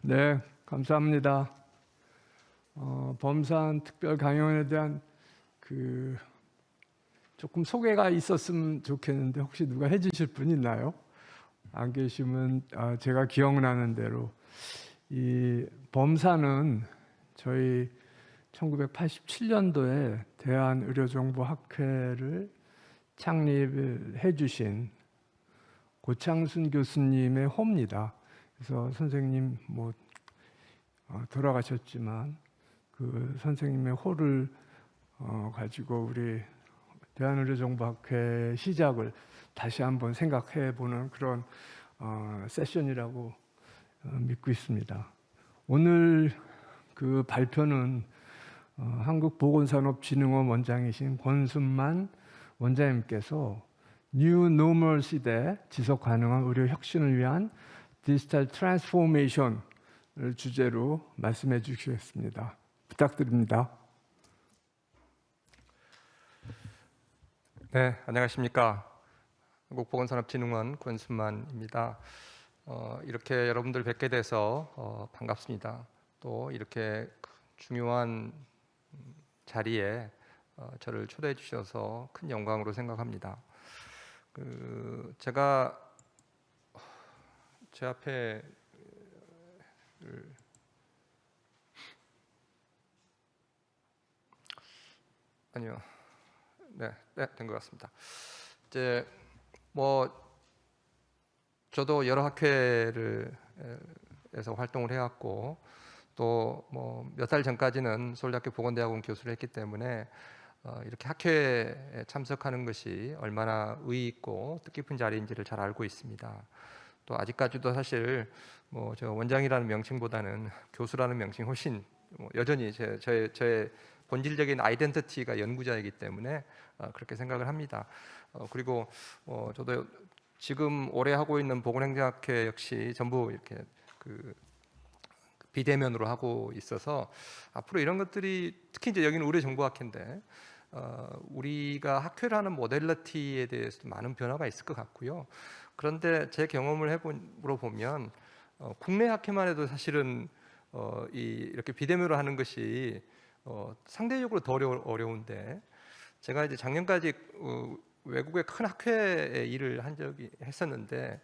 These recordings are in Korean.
네, 감사합니다. 범산 특별 강연에 대한 조금 소개가 있었으면 좋겠는데 혹시 누가 해주실 분 있나요? 안 계시면 제가 기억나는 대로 이 범산은 저희 1987년도에 대한의료정보학회를 창립해 주신 고창순 교수님의 호입니다. 그래서 선생님 돌아가셨지만 그 선생님의 호를 가지고 우리 대한의료정보학회 시작을 다시 한번 생각해 보는 그런 세션이라고 믿고 있습니다. 오늘 그 발표는 한국보건산업진흥원 원장이신 권순만 원장님께서 뉴 노멀 시대 지속 가능한 의료 혁신을 위한 디지털 트랜스포메이션을 주제로 말씀해 주시겠습니다. 부탁드립니다. 네, 안녕하십니까. 한국보건산업진흥원 권순만입니다. 이렇게 여러분들 뵙게 돼서 반갑습니다. 또 이렇게 중요한 자리에 저를 초대해 주셔서 큰 영광으로 생각합니다. 제가 제 앞에 아니요, 네, 된 것 같습니다. 이제 저도 여러 학회에서 활동을 해왔고 또 몇 달 전까지는 서울대학교 보건대학원 교수를 했기 때문에 이렇게 학회에 참석하는 것이 얼마나 의의 있고 뜻깊은 자리인지를 잘 알고 있습니다. 또 아직까지도 사실 저 원장이라는 명칭보다는 교수라는 명칭이 훨씬 여전히 저의 본질적인 아이덴티티가 연구자이기 때문에 그렇게 생각을 합니다. 그리고 저도 지금 올해 하고 있는 보건행정학회 역시 전부 이렇게 비대면으로 하고 있어서 앞으로 이런 것들이 특히 이제 여기는 의료정보학회인데 우리가 학회를 하는 모델리티에 대해서 많은 변화가 있을 것 같고요. 그런데 제 경험을 해보러 보면 국내 학회만 해도 사실은 이렇게 비대면으로 하는 것이 상대적으로 더 어려운데 제가 이제 작년까지 외국의 큰 학회에 일을 한 적이 했었는데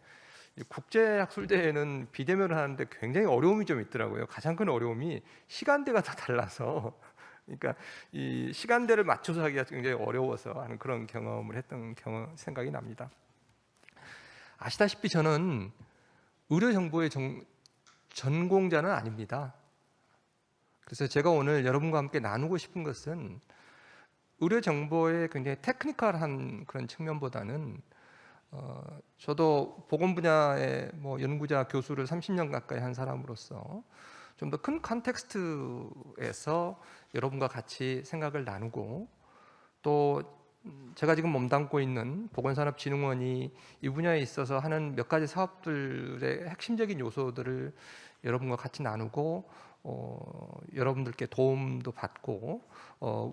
국제학술대회는 비대면을 하는데 굉장히 어려움이 좀 있더라고요. 가장 큰 어려움이 시간대가 다 달라서 그러니까 이 시간대를 맞춰서 하기가 굉장히 어려워서 하는 그런 경험을 했던 생각이 납니다. 아시다시피 저는 의료정보의 전공자는 아닙니다. 그래서 제가 오늘 여러분과 함께 나누고 싶은 것은 의료정보의 굉장히 테크니컬한 그런 측면보다는 저도 보건 분야의 연구자 교수를 30년 가까이 한 사람으로서 좀 더 큰 컨텍스트에서 여러분과 같이 생각을 나누고 또 제가 지금 몸담고 있는 보건산업진흥원이 이 분야에 있어서 하는 몇 가지 사업들의 핵심적인 요소들을 여러분과 같이 나누고 여러분들께 도움도 받고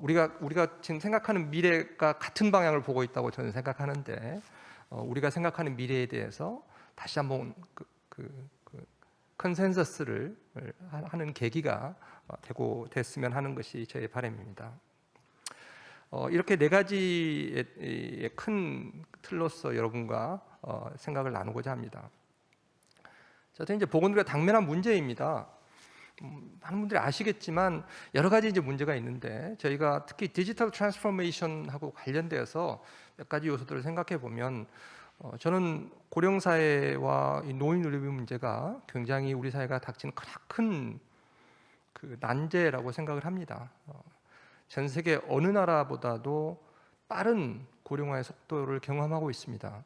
우리가 지금 생각하는 미래가 같은 방향을 보고 있다고 저는 생각하는데 우리가 생각하는 미래에 대해서 다시 한번 컨센서스를 하는 계기가 됐으면 하는 것이 저의 바람입니다. 이렇게 네 가지의 큰 틀로서 여러분과 생각을 나누고자 합니다. 자, 이제 보건의료가 당면한 문제입니다. 많은 분들이 아시겠지만 여러 가지 이제 문제가 있는데 저희가 특히 디지털 트랜스포메이션하고 관련되어서 몇 가지 요소들을 생각해 보면 저는 고령 사회와 이 노인 의료비 문제가 굉장히 우리 사회가 닥치는 큰 난제라고 생각을 합니다. 전 세계 어느 나라보다도 빠른 고령화의 속도를 경험하고 있습니다.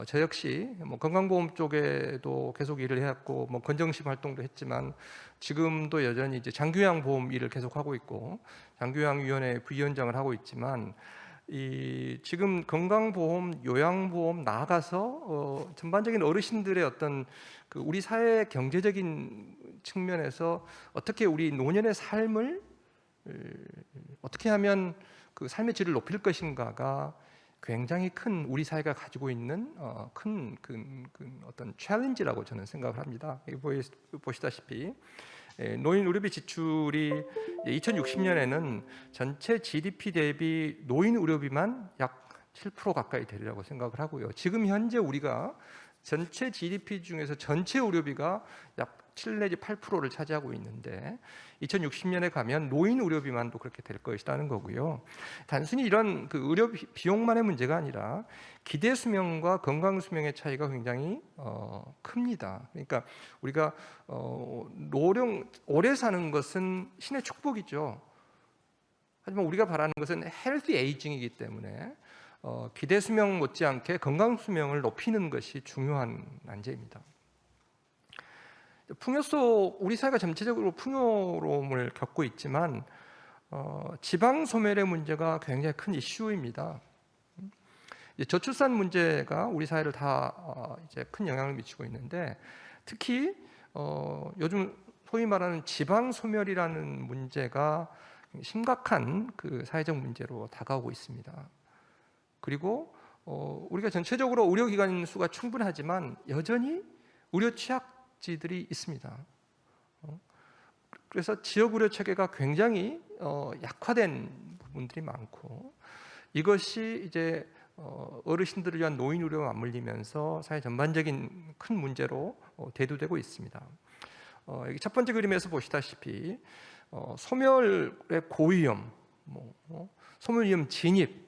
저 역시 건강보험 쪽에도 계속 일을 해왔고 건정심 활동도 했지만 지금도 여전히 이제 장기요양 보험 일을 계속하고 있고 장기요양위원회 부위원장을 하고 있지만 지금 건강보험, 요양보험 나아가서 전반적인 어르신들의 어떤 우리 사회의 경제적인 측면에서 어떻게 우리 노년의 삶을 어떻게 하면 그 삶의 질을 높일 것인가가 굉장히 큰 우리 사회가 가지고 있는 큰 어떤 챌린지라고 저는 생각을 합니다. 보시다시피 노인 의료비 지출이 2060년에는 전체 GDP 대비 노인 의료비만 약 7% 가까이 되리라고 생각을 하고요. 지금 현재 우리가 전체 GDP 중에서 전체 의료비가 약 7 내지 8%를 차지하고 있는데 2060년에 가면 노인 의료비만도 그렇게 될 것이라는 거고요. 단순히 이런 그 의료 비용만의 문제가 아니라 기대 수명과 건강 수명의 차이가 굉장히 큽니다. 그러니까 우리가 오래 사는 것은 신의 축복이죠. 하지만 우리가 바라는 것은 헬시 에이징이기 때문에 기대 수명 못지않게 건강 수명을 높이는 것이 중요한 난제입니다. 풍요 속 우리 사회가 전체적으로 풍요로움을 겪고 있지만 지방 소멸의 문제가 굉장히 큰 이슈입니다. 저출산 문제가 우리 사회를 다 이제 큰 영향을 미치고 있는데 특히 요즘 소위 말하는 지방 소멸이라는 문제가 심각한 그 사회적 문제로 다가오고 있습니다. 그리고 우리가 전체적으로 의료기관 수가 충분하지만 여전히 의료 취약지들이 있습니다. 그래서 지역 의료 체계가 굉장히 약화된 부분들이 많고 이것이 이제 어르신들을 위한 노인 의료와 맞물리면서 사회 전반적인 큰 문제로 대두되고 있습니다. 여기 첫 번째 그림에서 보시다시피 소멸의 고위험, 소멸 위험 진입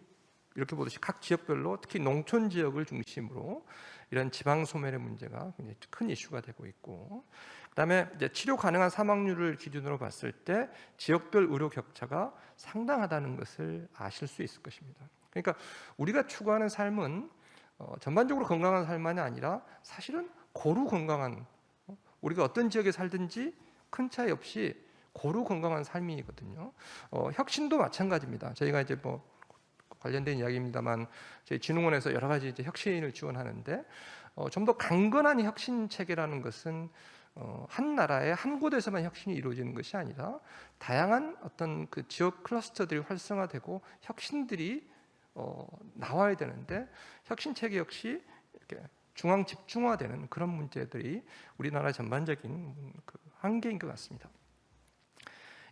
이렇게 보듯이 각 지역별로 특히 농촌 지역을 중심으로 이런 지방 소멸의 문제가 굉장히 큰 이슈가 되고 있고, 그다음에 이제 치료 가능한 사망률을 기준으로 봤을 때 지역별 의료 격차가 상당하다는 것을 아실 수 있을 것입니다. 그러니까 우리가 추구하는 삶은 전반적으로 건강한 삶만이 아니라 사실은 고루 건강한, 우리가 어떤 지역에 살든지 큰 차이 없이 고루 건강한 삶이거든요. 혁신도 마찬가지입니다. 저희가 이제 관련된 이야기입니다만 저희 진흥원에서 여러 가지 이제 혁신을 지원하는데 좀 더 강건한 혁신 체계라는 것은 한 나라의 한 곳에서만 혁신이 이루어지는 것이 아니라 다양한 어떤 그 지역 클러스터들이 활성화되고 혁신들이 나와야 되는데 혁신 체계 역시 이렇게 중앙 집중화되는 그런 문제들이 우리나라 전반적인 그 한계인 것 같습니다.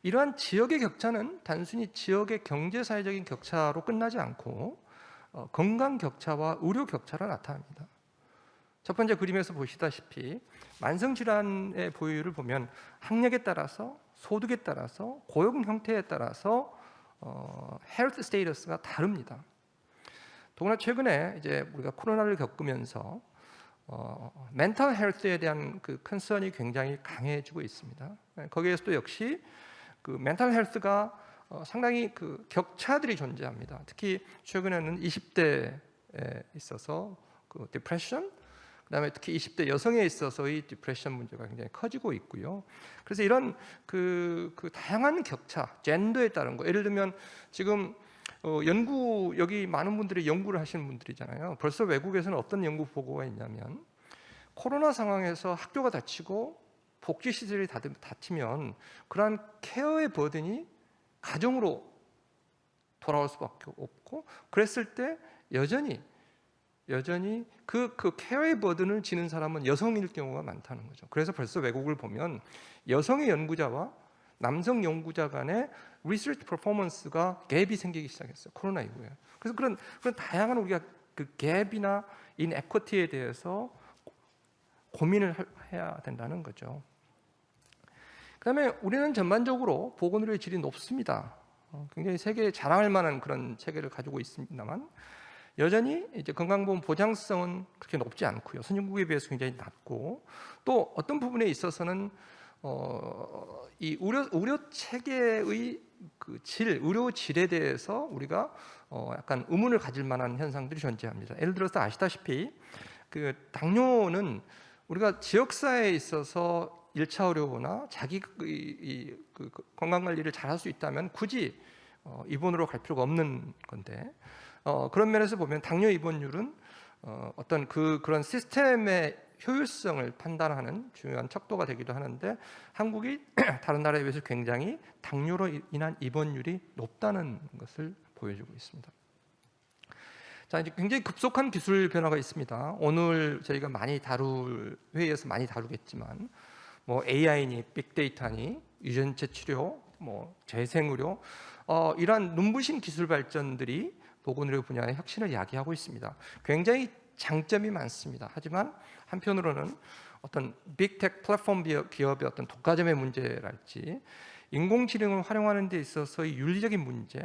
이러한 지역의 격차는 단순히 지역의 경제 사회적인 격차로 끝나지 않고 건강 격차와 의료 격차로 나타납니다. 첫 번째 그림에서 보시다시피 만성 질환의 보유를 보면 학력에 따라서 소득에 따라서 고용 형태에 따라서 헬스 스테이터스가 다릅니다. 더구나 최근에 이제 우리가 코로나를 겪으면서 멘탈 헬스에 대한 그 컨선이 굉장히 강해지고 있습니다. 거기에서도 역시 그 멘탈 헬스가 상당히 그 격차들이 존재합니다. 특히 최근에는 20대에 있어서 그 디프레션, 그다음에 특히 20대 여성에 있어서의 디프레션 문제가 굉장히 커지고 있고요. 그래서 이런 그 다양한 격차, 젠더에 따른 거, 예를 들면 지금 여기 많은 분들이 연구를 하시는 분들이잖아요. 벌써 외국에서는 어떤 연구 보고가 있냐면 코로나 상황에서 학교가 닫히고 복지 시설이 닫히면 그러한 케어의 버든이 가정으로 돌아올 수밖에 없고, 그랬을 때 여전히 그 케어의 버든을 지는 사람은 여성일 경우가 많다는 거죠. 그래서 벌써 외국을 보면 여성의 연구자와 남성 연구자 간의 리서치 퍼포먼스가 갭이 생기기 시작했어요. 코로나 이후에. 그래서 그런 다양한 우리가 그 갭이나 인에쿼티에 대해서 고민을 해야 된다는 거죠. 그다음에 우리는 전반적으로 보건의료의 질이 높습니다. 굉장히 세계에 자랑할 만한 그런 체계를 가지고 있습니다만 여전히 이제 건강보험 보장성은 그렇게 높지 않고요. 선진국에 비해서 굉장히 낮고, 또 어떤 부분에 있어서는 이 의료 체계의 그 의료 질에 대해서 우리가 약간 의문을 가질 만한 현상들이 존재합니다. 예를 들어서 아시다시피 그 당뇨는 우리가 지역사회에 있어서 1차 의료나 자기 그 건강관리를 잘할 수 있다면 굳이 입원으로 갈 필요가 없는 건데, 그런 면에서 보면 당뇨 입원율은 어떤 그런 시스템의 효율성을 판단하는 중요한 척도가 되기도 하는데, 한국이 다른 나라에 비해서 굉장히 당뇨로 인한 입원율이 높다는 것을 보여주고 있습니다. 자, 이제 굉장히 급속한 기술 변화가 있습니다. 오늘 저희가 많이 다룰 회의에서 많이 다루겠지만 뭐 AI니 빅데이터니 유전체 치료, 뭐 재생의료 이러한 눈부신 기술 발전들이 보건의료 분야의 혁신을 야기하고 있습니다. 굉장히 장점이 많습니다. 하지만 한편으로는 어떤 빅테크 플랫폼 기업의 어떤 독과점의 문제랄지 인공지능을 활용하는 데 있어서의 윤리적인 문제,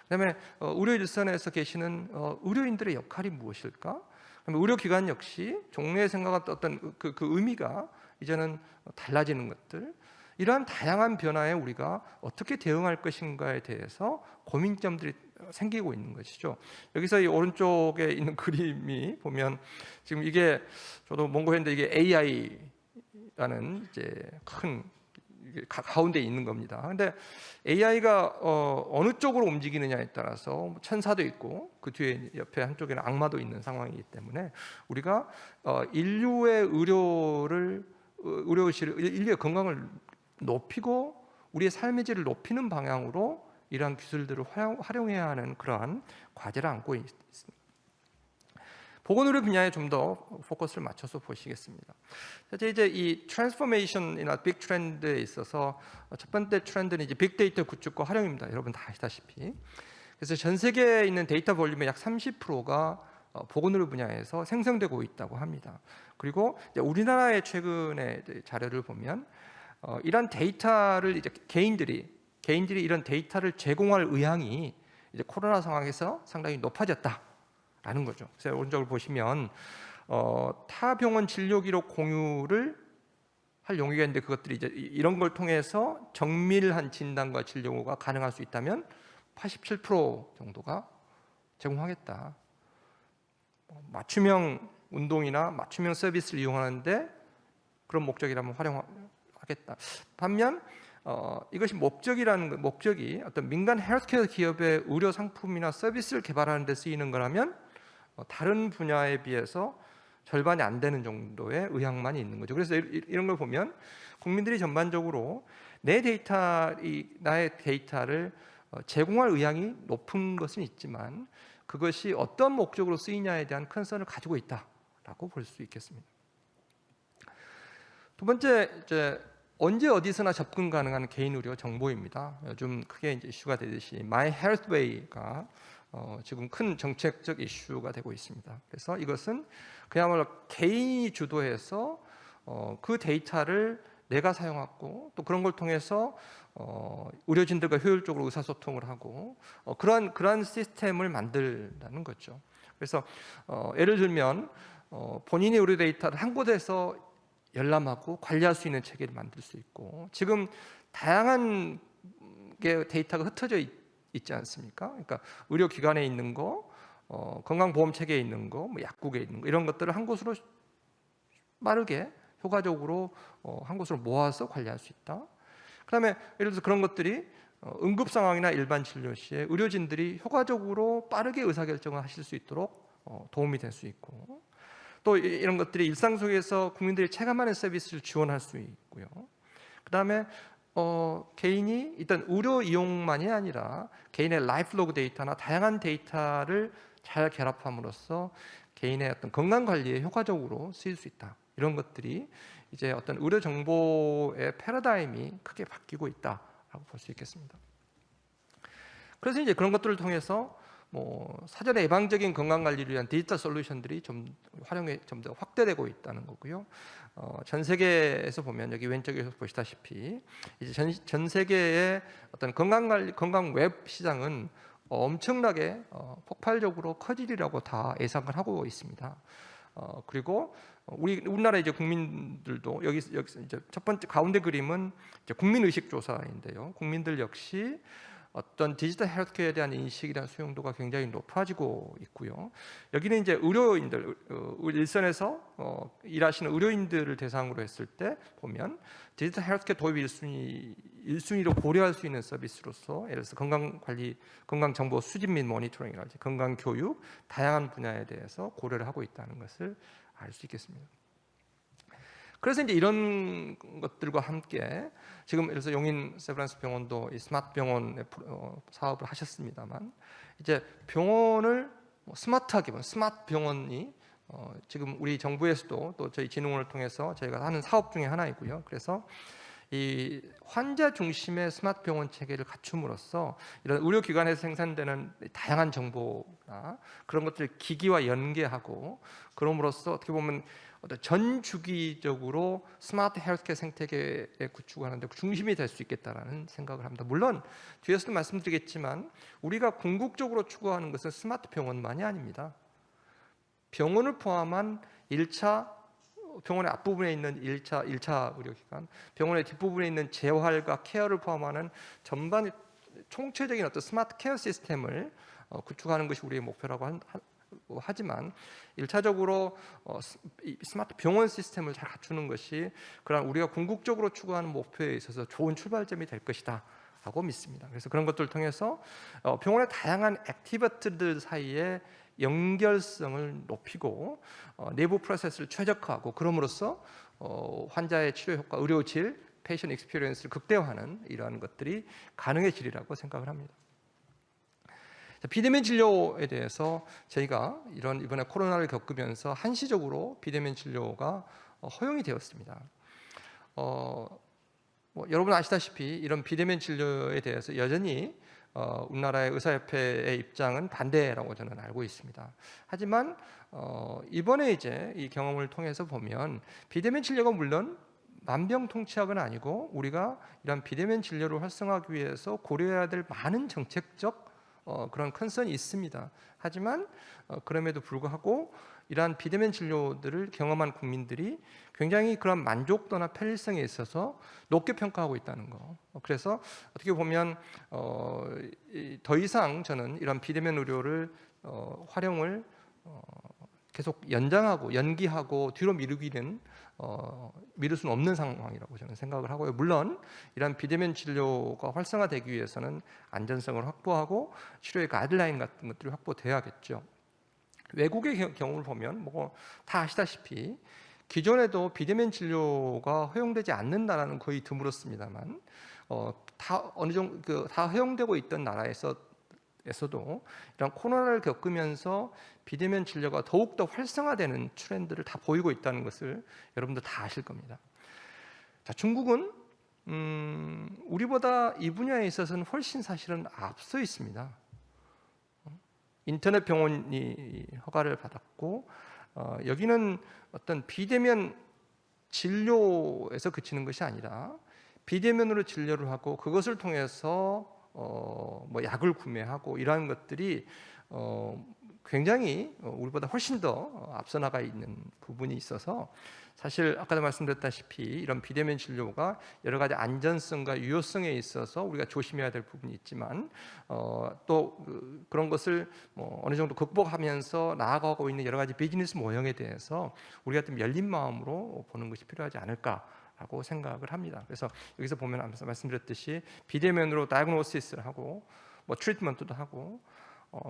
그다음에 의료 일선에서 계시는 의료인들의 역할이 무엇일까? 그다음에 의료기관 역시 종래에 생각했던 어떤 그 의미가 이제는 달라지는 것들, 이러한 다양한 변화에 우리가 어떻게 대응할 것인가에 대해서 고민점들이 생기고 있는 것이죠. 여기서 이 오른쪽에 있는 그림이 보면 지금 이게 저도 몽고했는데 이게 AI라는 이제 큰 가운데 있는 겁니다. 근데 AI가 어느 쪽으로 움직이느냐에 따라서 천사도 있고 그 뒤에 옆에 한쪽에는 악마도 있는 상황이기 때문에 우리가 인류의 인류의 건강을 높이고 우리의 삶의 질을 높이는 방향으로 이러한 기술들을 활용해야 하는 그러한 과제를 안고 있습니다. 보건의료 분야에 좀 더 포커스를 맞춰서 보시겠습니다. 이제 이 트랜스포메이션이나 빅 트렌드에 있어서 첫 번째 트렌드는 이제 빅데이터 구축과 활용입니다. 여러분 다 아시다시피. 그래서 전 세계에 있는 데이터 볼륨의 약 30%가 보건의료 분야에서 생성되고 있다고 합니다. 그리고 이제 우리나라의 최근의 자료를 보면 이런 데이터를 이제 개인들이 이런 데이터를 제공할 의향이 이제 코로나 상황에서 상당히 높아졌다라는 거죠. 그래서 오른쪽을 보시면 타 병원 진료 기록 공유를 할 용의가 있는데 그것들이 이제 이런 걸 통해서 정밀한 진단과 진료가 가능할 수 있다면 87% 정도가 제공하겠다. 맞춤형 운동이나 맞춤형 서비스를 이용하는데 그런 목적이라면 활용하겠다. 반면 이것이 목적이 어떤 민간 헬스케어 기업의 의료 상품이나 서비스를 개발하는 데 쓰이는 거라면 다른 분야에 비해서 절반이 안 되는 정도의 의향만이 있는 거죠. 그래서 이런 걸 보면 국민들이 전반적으로 나의 데이터를 제공할 의향이 높은 것은 있지만 그것이 어떤 목적으로 쓰이냐에 대한 컨선을 가지고 있다라고 볼 수 있겠습니다. 두 번째, 이제 언제 어디서나 접근 가능한 개인 의료 정보입니다. 요즘 크게 이제 이슈가 되듯이 My Health Way가 지금 큰 정책적 이슈가 되고 있습니다. 그래서 이것은 그야말로 개인이 주도해서 그 데이터를 내가 사용하고 또 그런 걸 통해서 의료진들과 효율적으로 의사소통을 하고 그러한 시스템을 만들다는 거죠. 그래서 예를 들면 본인의 의료 데이터를 한 곳에서 열람하고 관리할 수 있는 체계를 만들 수 있고, 지금 다양한 게 데이터가 흩어져 있지 않습니까? 그러니까 의료기관에 있는 거, 건강보험 체계에 있는 거, 뭐 약국에 있는 거, 이런 것들을 한 곳으로 빠르게 효과적으로 한 곳으로 모아서 관리할 수 있다. 그다음에 예를 들어서 그런 것들이 응급 상황이나 일반 진료 시에 의료진들이 효과적으로 빠르게 의사결정을 하실 수 있도록 도움이 될 수 있고, 또 이런 것들이 일상 속에서 국민들이 체감하는 서비스를 지원할 수 있고요. 그다음에 개인이 일단 의료 이용만이 아니라 개인의 라이프 로그 데이터나 다양한 데이터를 잘 결합함으로써 개인의 어떤 건강 관리에 효과적으로 쓰일 수 있다. 이런 것들이 이제 어떤 의료 정보의 패러다임이 크게 바뀌고 있다라고 볼 수 있겠습니다. 그래서 이제 그런 것들을 통해서 사전에 예방적인 건강 관리를 위한 디지털 솔루션들이 활용이 좀 더 확대되고 있다는 거고요. 전 세계에서 보면 여기 왼쪽에서 보시다시피 이제 전 세계의 어떤 건강 웹 시장은 엄청나게 폭발적으로 커지리라고 다 예상을 하고 있습니다. 그리고 우리나라 이제 국민들도 여기 이제 첫 번째 가운데 그림은 이제 국민 의식 조사인데요. 국민들 역시 어떤 디지털 헬스케어에 대한 인식이나 수용도가 굉장히 높아지고 있고요. 여기는 이제 의료인들, 일선에서 일하시는 의료인들을 대상으로 했을 때 보면 디지털 헬스케어 도입 1순위로 고려할 수 있는 서비스로서 예를 들어서 건강관리, 건강정보 수집 및 모니터링이라든지 건강교육, 다양한 분야에 대해서 고려를 하고 있다는 것을 알 수 있겠습니다. 그래서 이제 이런 것들과 함께 지금 예를 들어서 용인 세브란스 병원도 이 스마트 병원의 사업을 하셨습니다만 이제 병원을 스마트하게 스마트 병원이 지금 우리 정부에서도 또 저희 진흥원을 통해서 저희가 하는 사업 중에 하나이고요. 그래서 이 환자 중심의 스마트 병원 체계를 갖춤으로써 이런 의료기관에서 생산되는 다양한 정보나 그런 것들을 기기와 연계하고, 그럼으로써 어떻게 보면 전 주기적으로 스마트 헬스케어 생태계에 구축하는 데 중심이 될 수 있겠다라는 생각을 합니다. 물론 뒤에서도 말씀드리겠지만 우리가 궁극적으로 추구하는 것은 스마트 병원만이 아닙니다. 병원을 포함한 1차, 병원의 앞부분에 있는 1차 의료기관, 병원의 뒷부분에 있는 재활과 케어를 포함하는 전반 총체적인 어떤 스마트 케어 시스템을 구축하는 것이 우리의 목표라고 하지만 1차적으로 스마트 병원 시스템을 잘 갖추는 것이 그런 우리가 궁극적으로 추구하는 목표에 있어서 좋은 출발점이 될 것이다 하고 믿습니다. 그래서 그런 것들을 통해서 병원의 다양한 액티비티들 사이에 연결성을 높이고 내부 프로세스를 최적화하고, 그럼으로써 환자의 치료 효과, 의료 질, 페이션 익스피리언스를 극대화하는 이러한 것들이 가능해지리라고 생각을 합니다. 비대면 진료에 대해서 저희가 이번에 코로나를 겪으면서 한시적으로 비대면 진료가 허용이 되었습니다. 여러분 아시다시피 이런 비대면 진료에 대해서 여전히 우리나라의 의사협회의 입장은 반대라고 저는 알고 있습니다. 하지만 이번에 이제 이 경험을 통해서 보면 비대면 진료가 물론 만병통치약은 아니고 우리가 이런 비대면 진료를 활성화하기 위해서 고려해야 될 많은 정책적 그런 컨선이 있습니다. 하지만 그럼에도 불구하고 이러한 비대면 진료들을 경험한 국민들이 굉장히 그런 만족도나 편리성에 있어서 높게 평가하고 있다는 거. 그래서 어떻게 보면 더 이상 저는 이런 비대면 의료를 활용을 계속 연장하고 연기하고 뒤로 미루기는 미룰 수는 없는 상황이라고 저는 생각을 하고요. 물론 이런 비대면 진료가 활성화되기 위해서는 안전성을 확보하고 치료의 가이드라인 같은 것들이 확보돼야겠죠. 외국의 경우를 보면 다 아시다시피 기존에도 비대면 진료가 허용되지 않는 나라는 거의 드물었습니다만 다 어느 정도 다 허용되고 있던 나라에서도 이런 코로나를 겪으면서 비대면 진료가 더욱더 활성화되는 트렌드를 다 보이고 있다는 것을 여러분들 다 아실 겁니다. 자, 중국은 우리보다 이 분야에 있어서는 훨씬 사실은 앞서 있습니다. 인터넷 병원이 허가를 받았고 여기는 어떤 비대면 진료에서 그치는 것이 아니라 비대면으로 진료를 하고 그것을 통해서 약을 구매하고 이러한 것들이 굉장히 우리보다 훨씬 더 앞서 나가 있는 부분이 있어서 사실 아까도 말씀드렸다시피 이런 비대면 진료가 여러 가지 안전성과 유효성에 있어서 우리가 조심해야 될 부분이 있지만 또 그런 것을 어느 정도 극복하면서 나아가고 있는 여러 가지 비즈니스 모형에 대해서 우리가 좀 열린 마음으로 보는 것이 필요하지 않을까라고 생각을 합니다. 그래서 여기서 보면 말씀드렸듯이 비대면으로 다이그노시스를 하고 트리트먼트도 하고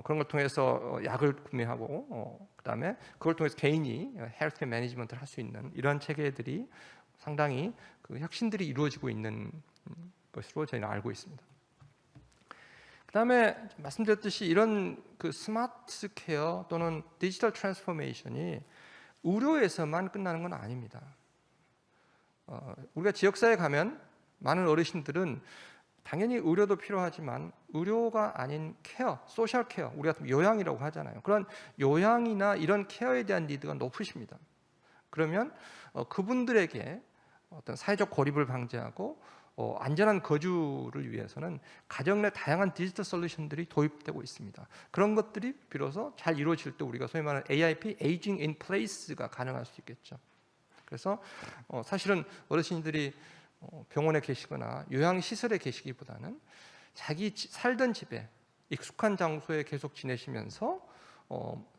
그런 걸 통해서 약을 구매하고 그다음에 그걸 통해서 개인이 헬스케어 매니지먼트를 할 수 있는 이러한 체계들이 상당히 그 혁신들이 이루어지고 있는 것으로 저희는 알고 있습니다. 그다음에 말씀드렸듯이 이런 그 스마트 케어 또는 디지털 트랜스포메이션이 의료에서만 끝나는 건 아닙니다. 우리가 지역사회에 가면 많은 어르신들은 당연히 의료도 필요하지만 의료가 아닌 케어, 소셜 케어, 우리가 요양이라고 하잖아요. 그런 요양이나 이런 케어에 대한 니드가 높으십니다. 그러면 그분들에게 어떤 사회적 고립을 방지하고 안전한 거주를 위해서는 가정 내 다양한 디지털 솔루션들이 도입되고 있습니다. 그런 것들이 비로소 잘 이루어질 때 우리가 소위 말하는 AIP, Aging in Place가 가능할 수 있겠죠. 그래서 사실은 어르신들이 병원에 계시거나 요양시설에 계시기보다는 자기 살던 집에 익숙한 장소에 계속 지내시면서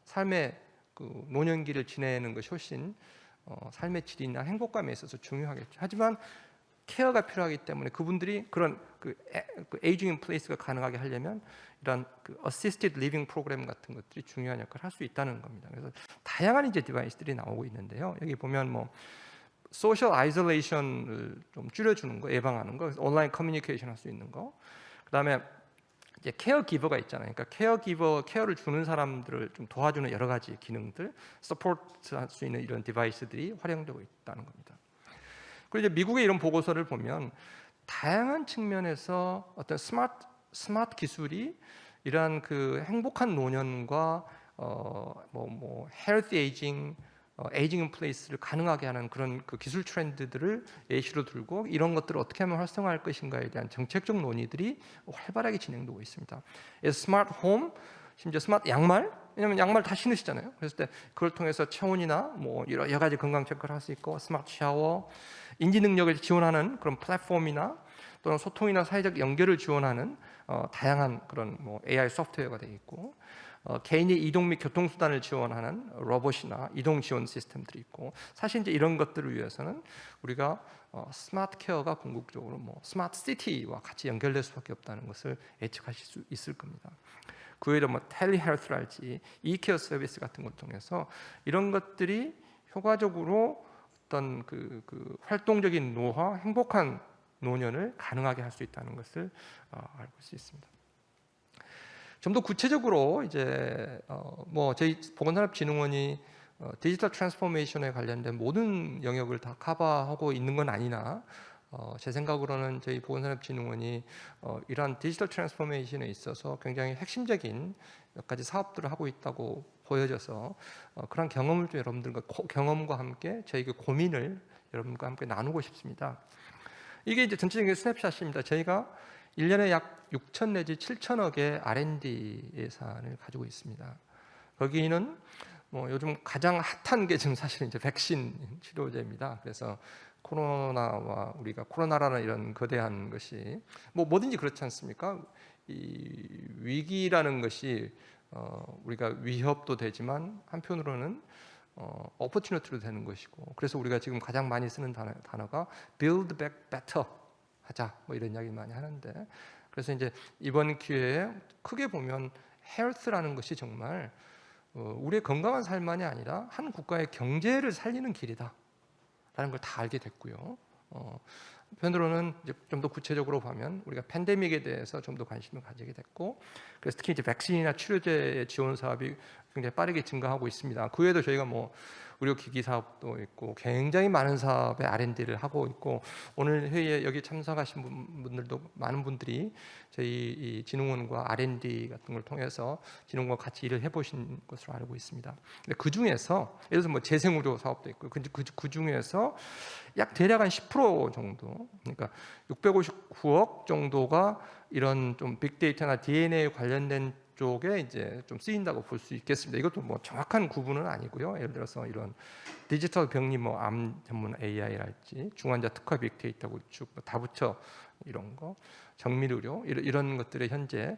삶의 그 노년기를 지내는 것이 훨씬 삶의 질이나 행복감에 있어서 중요하겠죠. 하지만 케어가 필요하기 때문에 그분들이 그런 그 에이징 인 플레이스가 가능하게 하려면 이런 그 어시스티드 리빙 프로그램 같은 것들이 중요한 역할을 할 수 있다는 겁니다. 그래서 다양한 이제 디바이스들이 나오고 있는데요. 여기 보면 소셜 아이솔레이션을 좀 줄여주는 거, 예방하는 거, 온라인 커뮤니케이션 할 수 있는 거, 그다음에 이제 케어기버가 있잖아요. 그러니까 케어를 주는 사람들을 좀 도와주는 여러 가지 기능들, 서포트할 수 있는 이런 디바이스들이 활용되고 있다는 겁니다. 그리고 이제 미국의 이런 보고서를 보면 다양한 측면에서 어떤 스마트 기술이 이러한 그 행복한 노년과 헬스 에이징, 에이징 인 플레이스를 가능하게 하는 그런 그 기술 트렌드들을 예시로 들고 이런 것들을 어떻게 하면 활성화할 것인가에 대한 정책적 논의들이 활발하게 진행되고 있습니다. 스마트 홈, 심지어 스마트 양말, 왜냐하면 양말 다 신으시잖아요. 그랬을 때 그걸 통해서 체온이나 뭐 여러 가지 건강 체크를 할 수 있고, 스마트 샤워, 인지 능력을 지원하는 그런 플랫폼이나 또는 소통이나 사회적 연결을 지원하는 다양한 그런 뭐 AI 소프트웨어가 되어 있고, 개인의 이동 및 교통수단을 지원하는 로봇이나 이동 지원 시스템들이 있고, 사실 이제 이런 것들을 위해서는 우리가 스마트 케어가 궁극적으로 뭐 스마트 시티와 같이 연결될 수밖에 없다는 것을 예측하실 수 있을 겁니다. 그 외에도 뭐 텔리헬스랄지 이케어 서비스 같은 걸 통해서 이런 것들이 효과적으로 어떤 그 활동적인 노화, 행복한 노년을 가능하게 할 수 있다는 것을 알고 수 있습니다. 좀 더 구체적으로 이제 저희 보건산업진흥원이 디지털 트랜스포메이션에 관련된 모든 영역을 다 커버하고 있는 건 아니나 제 생각으로는 저희 보건산업진흥원이 이러한 디지털 트랜스포메이션에 있어서 굉장히 핵심적인 몇 가지 사업들을 하고 있다고 보여져서 그런 경험을 좀 여러분들과 경험과 함께 저희 그 고민을 여러분과 함께 나누고 싶습니다. 이게 이제 전체적인 스냅샷입니다. 저희가 1년에 약 6천 내지 7천억의 R&D 예산을 가지고 있습니다. 거기는 뭐 요즘 가장 핫한 게 지금 사실 이제 백신 치료제입니다. 그래서 코로나와 우리가 코로나라는 이런 거대한 것이 뭐든지 그렇지 않습니까? 이 위기라는 것이 우리가 위협도 되지만 한편으로는 opportunity로 되는 것이고, 그래서 우리가 지금 가장 많이 쓰는 단어가 build back better 하자 뭐 이런 이야기 많이 하는데, 그래서 이제 이번 기회에 크게 보면 헬스라는 것이 정말 우리의 건강한 삶만이 아니라 한 국가의 경제를 살리는 길이다 라는 걸 다 알게 됐고요. 한편으로는 좀 더 구체적으로 보면 우리가 팬데믹에 대해서 좀 더 관심을 가지게 됐고, 그래서 특히 이제 백신이나 치료제 지원 사업이 굉장히 빠르게 증가하고 있습니다. 그 외에도 저희가 뭐 의료기기 사업도 있고 굉장히 많은 사업에 R&D를 하고 있고, 오늘 회의에 여기 참석하신 분들도 많은 분들이 저희 이 진흥원과 R&D 같은 걸 통해서 진흥원과 같이 일을 해보신 것으로 알고 있습니다. 근데 그 중에서 예를 들어서 뭐 재생의료 사업도 있고, 그 중에서 약 대략 한 10% 정도, 그러니까 659억 정도가 이런 좀 빅데이터나 DNA 관련된 쪽에 이제 좀 쓰인다고 볼 수 있겠습니다. 이것도 뭐 정확한 구분은 아니고요. 예를 들어서 이런 디지털 병리, 뭐 암 전문 AI랄지 중환자 특화 빅데이터 구축 다 붙여 이런 거, 정밀 의료 이런 것들이 현재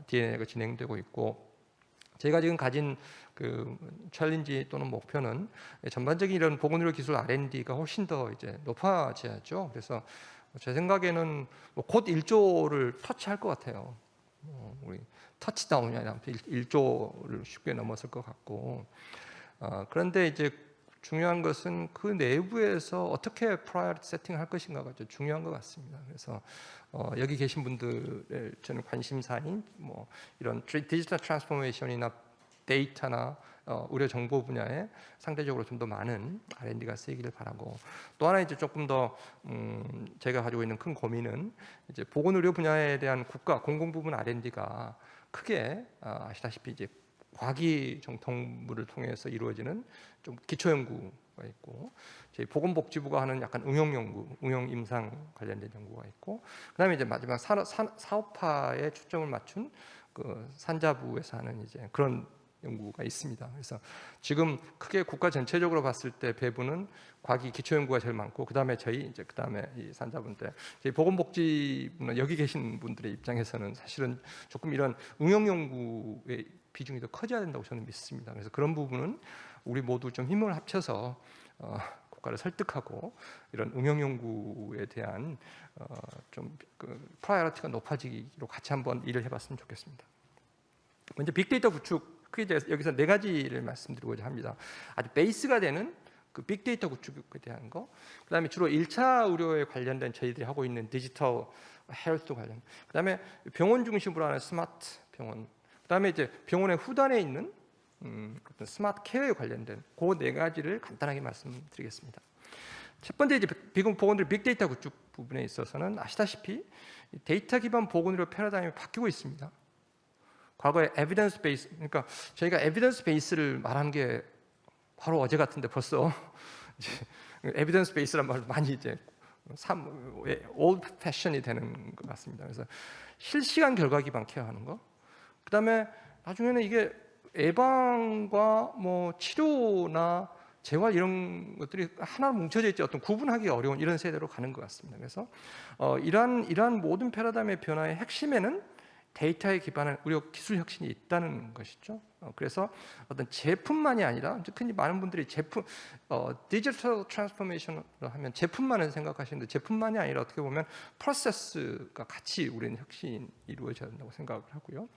DNA가 진행되고 있고, 저희가 지금 가진 그 챌린지 또는 목표는 전반적인 이런 보건의료 기술 R&D가 훨씬 더 이제 높아져야죠. 그래서 제 생각에는 곧 1조를 터치할 것 같아요. 우리 터치다운이 아니라 1조를 쉽게 넘었을 것 같고, 그런데 이제 중요한 것은 그 내부에서 어떻게 프라이어리티 세팅을 할 것인가가 좀 중요한 것 같습니다. 그래서 여기 계신 분들의 저는 관심사인 뭐 이런 디지털 트랜스포메이션이나 데이터나 의료 정보 분야에 상대적으로 좀 더 많은 R&D가 쓰이기를 바라고, 또 하나 이제 조금 더 제가 가지고 있는 큰 고민은 이제 보건의료 분야에 대한 국가 공공 부문 R&D가 크게 아시다시피 이제 과기 정통부를 통해서 이루어지는 좀 기초 연구가 있고, 저희 보건복지부가 하는 약간 응용 연구, 응용 임상 관련된 연구가 있고, 그다음에 이제 마지막 사업화에 초점을 맞춘 그 산자부에서 하는 이제 그런 연구가 있습니다. 그래서 지금 크게 국가 전체적으로 봤을 때 배분은 과기 기초 연구가 제일 많고, 그다음에 그다음에 이 산자부인데, 저희 보건복지부는 여기 계신 분들의 입장에서는 사실은 조금 이런 응용 연구의 비중이 더 커져야 된다고 저는 믿습니다. 그래서 그런 부분은 우리 모두 좀 힘을 합쳐서 국가를 설득하고 이런 응용 연구에 대한 좀 프라이어리티가 높아지기로 같이 한번 일을 해봤으면 좋겠습니다. 먼저 빅데이터 구축, 크게 여기서 네 가지를 말씀드리고자 합니다. 아주 베이스가 되는 그 빅데이터 구축에 대한 거. 그다음에 주로 1차 의료에 관련된 저희들이 하고 있는 디지털 헬스 관련. 그다음에 병원 중심으로 하는 스마트 병원. 그다음에 이제 병원의 후단에 있는 어떤 스마트 케어에 관련된 그 네 가지를 간단하게 말씀드리겠습니다. 첫 번째 이제 보건의료 빅데이터 구축 부분에 있어서는 아시다시피 데이터 기반 보건의료 패러다임이 바뀌고 있습니다. 과거에 에비던스 베이스, 그러니까 저희가 에비던스 베이스를 말한 게 바로 어제 같은데 벌써 에비던스 베이스란 말을 많이 이제 올드 패션이 되는 것 같습니다. 그래서 실시간 결과 기반 케어하는 거. 그다음에 나중에는 이게 예방과 뭐 치료나 재활 이런 것들이 하나로 뭉쳐져 있지 어떤 구분하기 어려운 이런 세대로 가는 것 같습니다. 그래서 이러한 모든 패러다임의 변화의 핵심에는 데이터에 기반한 의료 기술 혁신이 있다는 것이죠. 그래서 어떤 제품만이 아니라 흔히 많은 분들이 디지털 트랜스포메이션을 하면 제품만을 생각하시는데 제품만이 아니라 어떻게 보면 프로세스가 같이 우리는 혁신이 이루어져야 된다고 생각을 하고요.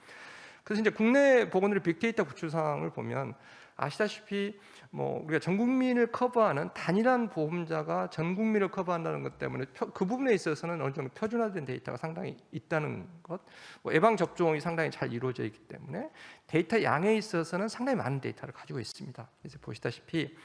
그래서 이제 국내 보건의료 빅데이터 구축상을 보면 아시다시피 뭐 우리가 전 국민을 커버하는 단일한 보험자가 전 국민을 커버한다는 것 때문에 그 부분에 있어서는 어느 정도 표준화된 데이터가 상당히 있다는 것, 뭐 예방 접종이 상당히 잘 이루어져 있기 때문에 데이터 양에 있어서는 상당히 많은 데이터를 가지고 있습니다. 이제 보시다시피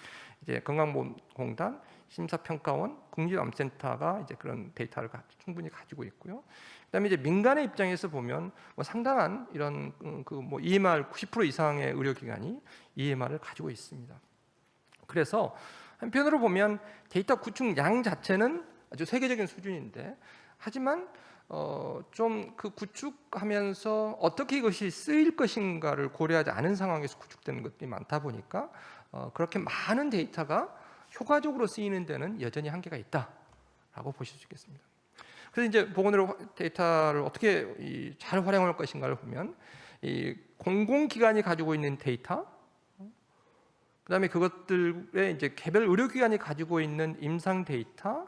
이제 건강보험공단, 심사평가원, 국립암센터가 이제 그런 데이터를 충분히 가지고 있고요. 그다음에 이제 민간의 입장에서 보면 뭐 상당한 이런 뭐 EMR 90% 이상의 의료기관이 EMR을 가지고 있습니다. 그래서 한편으로 보면 데이터 구축 양 자체는 아주 세계적인 수준인데, 하지만 좀 그 구축하면서 어떻게 이것이 쓰일 것인가를 고려하지 않은 상황에서 구축되는 것들이 많다 보니까 그렇게 많은 데이터가 효과적으로 쓰이는 데는 여전히 한계가 있다라고 보실 수 있겠습니다. 그래서 이제 보건의료 데이터를 어떻게 잘 활용할 것인가를 보면 이 공공기관이 가지고 있는 데이터, 그다음에 그것들의 이제 개별 의료기관이 가지고 있는 임상 데이터,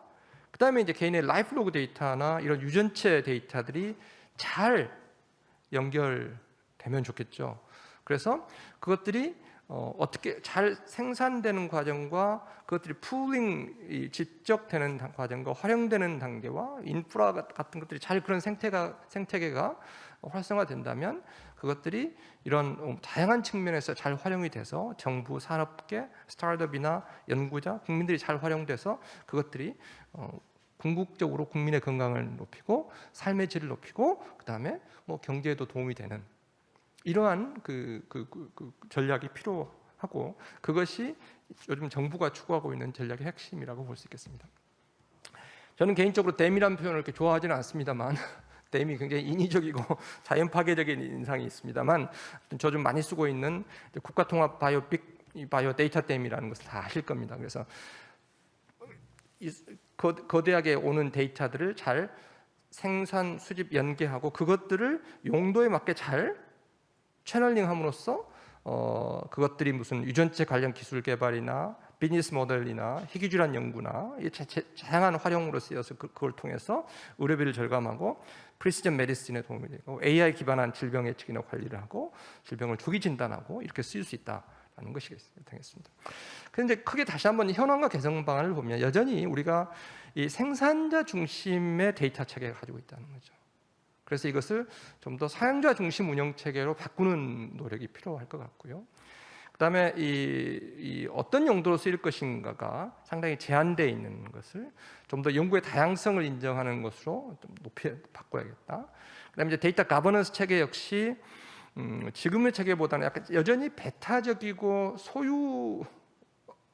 그다음에 이제 개인의 라이프로그 데이터나 이런 유전체 데이터들이 잘 연결되면 좋겠죠. 그래서 그것들이 어떻게 잘 생산되는 과정과 그것들이 풀링 집적되는 과정과 활용되는 단계와 인프라 같은 것들이 잘 그런 생태계가 활성화된다면 그것들이 이런 다양한 측면에서 잘 활용이 돼서 정부, 산업계, 스타트업이나 연구자, 국민들이 잘 활용돼서 그것들이 궁극적으로 국민의 건강을 높이고 삶의 질을 높이고 그다음에 뭐 경제에도 도움이 되는 이러한 그 전략이 필요하고, 그것이 요즘 정부가 추구하고 있는 전략의 핵심이라고 볼 수 있겠습니다. 저는 개인적으로 댐이라는 표현을 이렇게 좋아하지는 않습니다만 댐이 굉장히 인위적이고 자연 파괴적인 인상이 있습니다만 저 좀 많이 쓰고 있는 국가통합 바이오 데이터 댐이라는 것을 다 아실 겁니다. 그래서 거대하게 오는 데이터들을 잘 생산, 수집, 연계하고 그것들을 용도에 맞게 잘 채널링함으로써 그것들이 무슨 유전체 관련 기술 개발이나 비즈니스 모델이나 희귀질환 연구나 다양한 활용으로 쓰여서 그걸 통해서 의료비를 절감하고 프리시전 메디신에 도움이 되고 AI 기반한 질병 예측이나 관리를 하고 질병을 조기 진단하고 이렇게 쓰일 수 있다라는 것이 되겠습니다. 그런데 크게 다시 한번 현황과 개선 방안을 보면 여전히 우리가 이 생산자 중심의 데이터 체계를 가지고 있다는 거죠. 그래서 이것을 좀 더 사용자 중심 운영 체계로 바꾸는 노력이 필요할 것 같고요. 그다음에 이 어떤 용도로 쓰일 것인가가 상당히 제한되어 있는 것을 좀 더 연구의 다양성을 인정하는 것으로 좀 높이 바꿔야겠다. 그다음에 이제 데이터 가버넌스 체계 역시 지금의 체계보다는 약간 여전히 배타적이고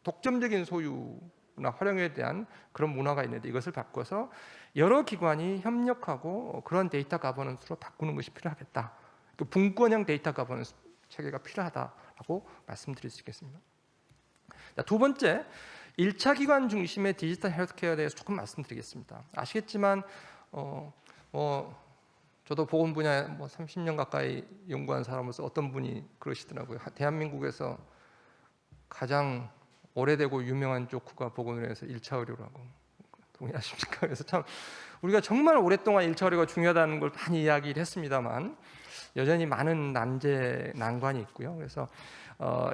독점적인 소유나 활용에 대한 그런 문화가 있는데 이것을 바꿔서 여러 기관이 협력하고 그런 데이터 가버넌스로 바꾸는 것이 필요하겠다. 그 분권형 데이터 가버넌스 체계가 필요하다라고 말씀드릴 수 있겠습니다. 두 번째, 1차 기관 중심의 디지털 헬스케어에 대해서 조금 말씀드리겠습니다. 아시겠지만 저도 보건 분야에 30년 가까이 연구한 사람으로서 어떤 분이 그러시더라고요. 대한민국에서 가장 오래되고 유명한 조크가 보건의료에서 1차 의료라고. 동의하십니까? 그래서 참 우리가 정말 오랫동안 1차 의료가 중요하다는 걸 많이 이야기를 했습니다만 여전히 많은 난관이 있고요. 그래서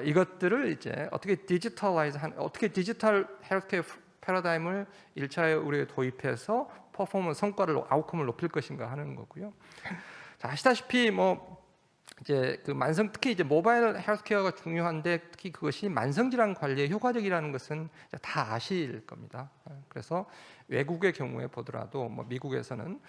이것들을 이제 어떻게 디지털 헬스케어 패러다임을 1차 의료에 도입해서 퍼포먼스 성과를 아웃컴을 높일 것인가 하는 거고요. 자, 아시다시피 뭐 이제 그 특히 이제 모바일 헬스케어가 중요한데 특히 그것이 만성질환 관리에 효과적이라는 것은 다 아실 겁니다. 그래서 외국의 경우에 보더라도 뭐 미국에서는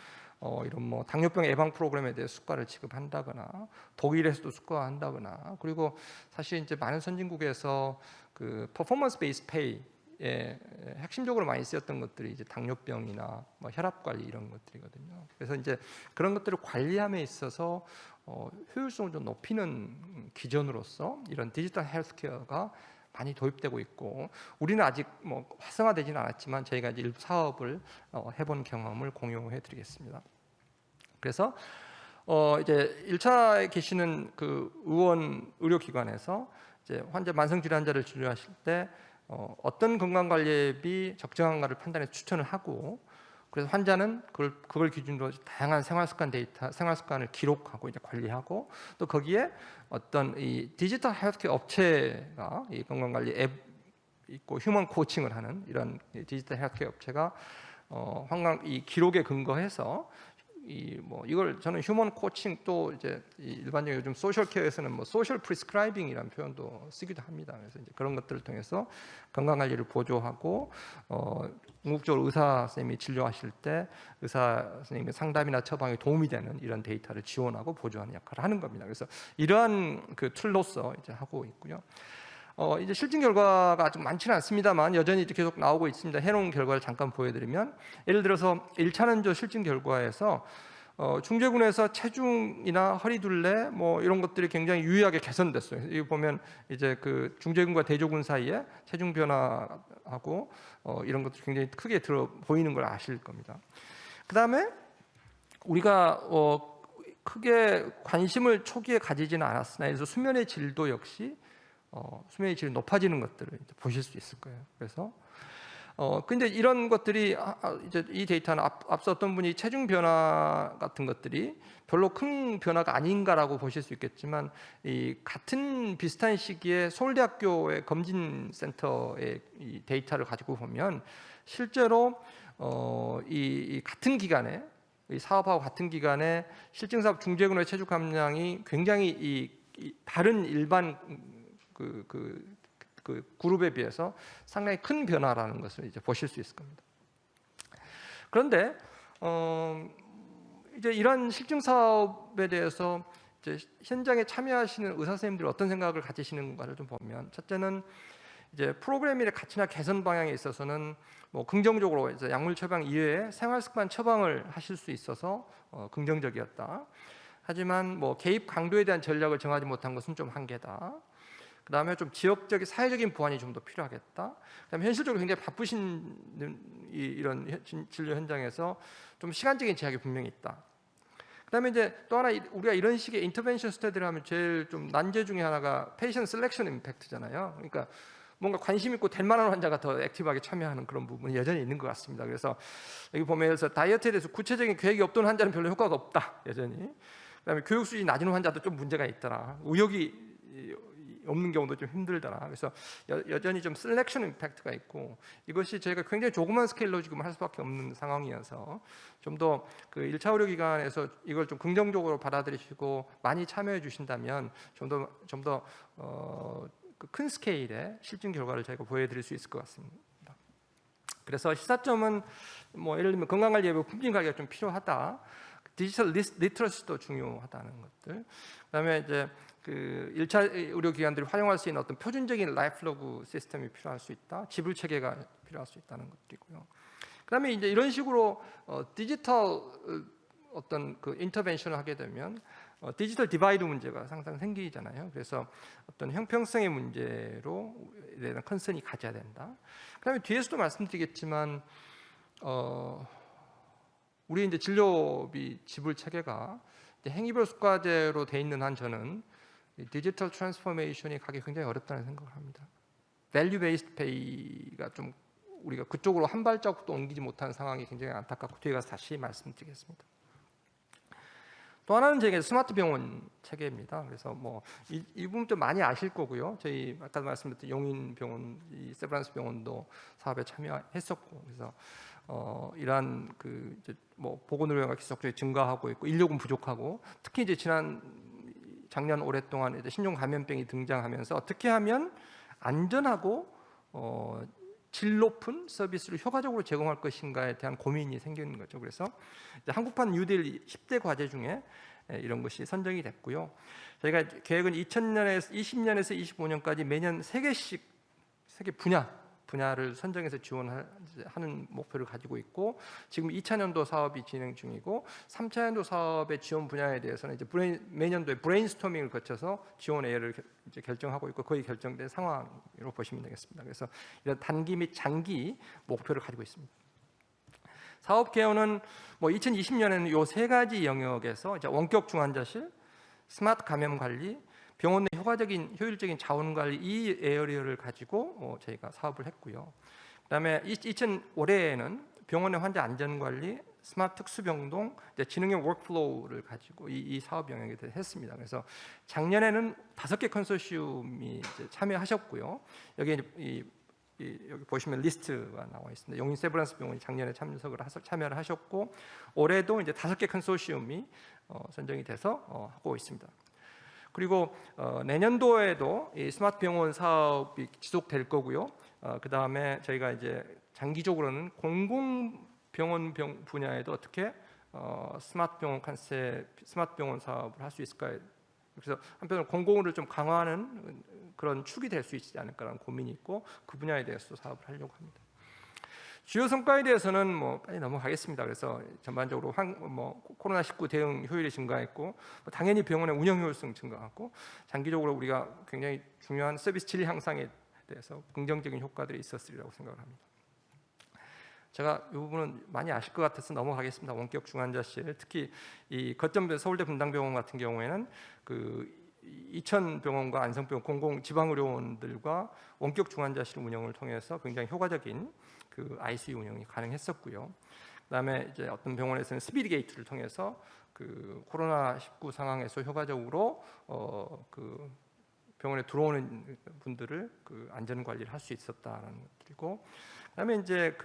이런 뭐 당뇨병 예방 프로그램에 대해 수가를 지급한다거나 독일에서도 수가한다거나 그리고 사실 이제 많은 선진국에서 그 퍼포먼스 베이스 페이에 핵심적으로 많이 쓰였던 것들이 이제 당뇨병이나 뭐 혈압 관리 이런 것들이거든요. 그래서 이제 그런 것들을 관리함에 있어서 효율성을 좀 높이는 기전으로서 이런 디지털 헬스케어가 많이 도입되고 있고 우리는 아직 뭐 활성화되지는 않았지만 저희가 이제 일부 사업을 해본 경험을 공유해드리겠습니다. 그래서 이제 1차에 계시는 그 의원 의료기관에서 이제 환자 만성 질환자를 진료하실 때 어떤 건강관리앱이 적정한가를 판단해 추천을 하고 그래서 환자는 그걸 기준으로 다양한 생활 습관을 기록하고 이제 관리하고 또 거기에 어떤 이 디지털 헬스케어 업체가 이 건강관리 앱 있고 휴먼 코칭을 하는 이런 디지털 헬스케어 업체가 이 기록에 근거해서 이걸 저는 휴먼 코칭 또 이제 일반적인 요즘 소셜 케어에서는 뭐 소셜 프리스크라이빙이라는 표현도 쓰기도 합니다. 그래서 이제 그런 것들을 통해서 건강 관리를 보조하고 궁극적으로 의사 선생님이 진료하실 때 의사 선생님의 상담이나 처방에 도움이 되는 이런 데이터를 지원하고 보조하는 역할을 하는 겁니다. 그래서 이러한 그 툴로서 이제 하고 있고요. 이제 실증 결과가 아직 많지는 않습니다만 여전히 이제 계속 나오고 있습니다. 해놓은 결과를 잠깐 보여드리면 예를 들어서 1차는저 실증 결과에서 중제군에서 체중이나 허리둘레 뭐 이런 것들이 굉장히 유의하게 개선됐어요. 여기 보면 이제 그 중제군과 대조군 사이에 체중 변화하고 이런 것들이 굉장히 크게 들어 보이는 걸 아실 겁니다. 그 다음에 우리가 크게 관심을 초기에 가지지는 않았으나 그래서 수면의 질도 역시 수면의 질이 높아지는 것들을 이제 보실 수 있을 거예요. 그래서 근데 이런 것들이 이제 이 데이터는 앞서 어떤 분이 체중 변화 같은 것들이 별로 큰 변화가 아닌가라고 보실 수 있겠지만 이 같은 비슷한 시기에 서울대학교의 검진센터의 이 데이터를 가지고 보면 실제로 이 같은 기간에 이 사업하고 같은 기간에 실증사업 중제군의 체중 감량이 굉장히 이 다른 일반 그 그룹에 비해서 상당히 큰 변화라는 것을 이제 보실 수 있을 겁니다. 그런데 이제 이런 실증 사업에 대해서 이제 현장에 참여하시는 의사 선생님들이 어떤 생각을 가지시는가를 좀 보면 첫째는 이제 프로그램의 가치나 개선 방향에 있어서는 뭐 긍정적으로 이제 약물 처방 이외에 생활습관 처방을 하실 수 있어서 긍정적이었다. 하지만 뭐 개입 강도에 대한 전략을 정하지 못한 것은 좀 한계다. 그 다음에 좀 지역적인 사회적인 보완이 좀 더 필요하겠다. 그다음에 현실적으로 굉장히 바쁘신 이런 진료 현장에서 좀 시간적인 제약이 분명히 있다. 그다음에 이제 또 하나 우리가 이런 식의 인터벤션 스터디를 하면 제일 좀 난제 중에 하나가 페이션 셀렉션 임팩트잖아요. 그러니까 뭔가 관심 있고 될 만한 환자가 더 액티브하게 참여하는 그런 부분이 여전히 있는 것 같습니다. 그래서 여기 보면서 다이어트에 대해서 구체적인 계획이 없던 환자는 별로 효과가 없다. 여전히. 그다음에 교육 수준이 낮은 환자도 좀 문제가 있더라. 의욕이 없는 경우도 좀 힘들더라. 그래서 여전히 좀 셀렉션 임팩트가 있고 이것이 저희가 굉장히 조그만 스케일로 지금 할 수밖에 없는 상황이어서 좀 더 그 1차 의료기관에서 이걸 좀 긍정적으로 받아들이시고 많이 참여해 주신다면 좀 더 큰 스케일의 실증 결과를 저희가 보여드릴 수 있을 것 같습니다. 그래서 시사점은 뭐 예를 들면 건강관리 예보 품질 관리가 좀 필요하다. 디지털 리터러시도 중요하다는 것들. 그다음에 이제 그 1차 의료기관들이 활용할 수 있는 어떤 표준적인 라이프로그 시스템이 필요할 수 있다. 지불 체계가 필요할 수 있다는 것들이고요. 그다음에 이제 이런 식으로 디지털 어떤 그 인터벤션을 하게 되면 디지털 디바이드 문제가 항상 생기잖아요. 그래서 어떤 형평성의 문제로 대한 컨선이 가져야 된다. 그다음에 뒤에서도 말씀드리겠지만 우리 이제 진료비 지불 체계가 행위별 수가제로 돼 있는 한 저는 디지털 트랜스포메이션이 가기 굉장히 어렵다는 생각을 합니다. 밸류 베이스드 페이가 좀 우리가 그쪽으로 한 발자국도 옮기지 못하는 상황이 굉장히 안타깝고 뒤에 가서 다시 말씀드리겠습니다. 또 하나는 저희가 스마트 병원 체계입니다. 그래서 뭐 이 부분도 많이 아실 거고요. 저희 아까 말씀드렸던 용인병원, 이 세브란스 병원도 사업에 참여했었고, 그래서 이러한 그 이제 뭐 보건 의료가 계속적으로 증가하고 있고 인력은 부족하고, 특히 이제 작년 오랫동안 이제 신종 감염병이 등장하면서 어떻게 하면 안전하고 질 높은 서비스를 효과적으로 제공할 것인가에 대한 고민이 생기는 거죠. 그래서 이제 한국판 뉴딜 10대 과제 중에 이런 것이 선정이 됐고요. 저희가 계획은 2020년에서 25년까지 매년 3개 분야를 선정해서 지원하는 목표를 가지고 있고, 지금 2차년도 사업이 진행 중이고, 3차년도 사업의 지원 분야에 대해서는 이제 매년도에 브레인스토밍을 거쳐서 지원 예를 이제 결정하고 있고, 거의 결정된 상황으로 보시면 되겠습니다. 그래서 이런 단기 및 장기 목표를 가지고 있습니다. 사업 개요는 뭐 2020년에는 요 3가지 영역에서 이제 원격 중환자실, 스마트 감염 관리, 병원 내 효율적인 자원 관리, 이 에어리어를 가지고 저희가 사업을 했고요. 그다음에 올해에는 병원의 환자 안전 관리, 스마트 특수병동, 지능형 워크플로우를 가지고 이 사업 영역에 대해서 했습니다. 그래서 작년에는 5개 컨소시엄이 이제 참여하셨고요. 여기 여기 보시면 리스트가 나와 있습니다. 용인 세브란스 병원이 작년에 참여를 하셨고, 올해도 이제 5개 컨소시엄이 선정이 돼서 하고 있습니다. 그리고 내년도에도 이 스마트 병원 사업이 지속될 거고요. 그 다음에 저희가 이제 장기적으로는 공공병원 분야에도 어떻게 스마트 병원 컨셉, 스마트 병원 사업을 할 수 있을까요? 그래서 한편으로 공공을 좀 강화하는 그런 축이 될 수 있지 않을까라는 고민이 있고, 그 분야에 대해서 사업을 하려고 합니다. 주요 성과에 대해서는 뭐 빨리 넘어가겠습니다. 그래서 전반적으로 코로나19 대응 효율이 증가했고, 당연히 병원의 운영 효율성 증가하고, 장기적으로 우리가 굉장히 중요한 서비스 질 향상에 대해서 긍정적인 효과들이 있었으리라고 생각을 합니다. 제가 이 부분은 많이 아실 것 같아서 넘어가겠습니다. 원격 중환자실, 특히 이 거점 서울대 분당병원 같은 경우에는 그 이천병원과 안성병원 공공 지방의료원들과 원격 중환자실 운영을 통해서 굉장히 효과적인 그 ICU 운영이 가능했었고요. 그다음에 이제 어떤 병원에서는 스피드 게이트를 통해서 그 코로나19 상황에서 효과적으로 그 병원에 들어오는 분들을 그 안전 관리를 할 수 있었다는 것들이고, 그다음에 이제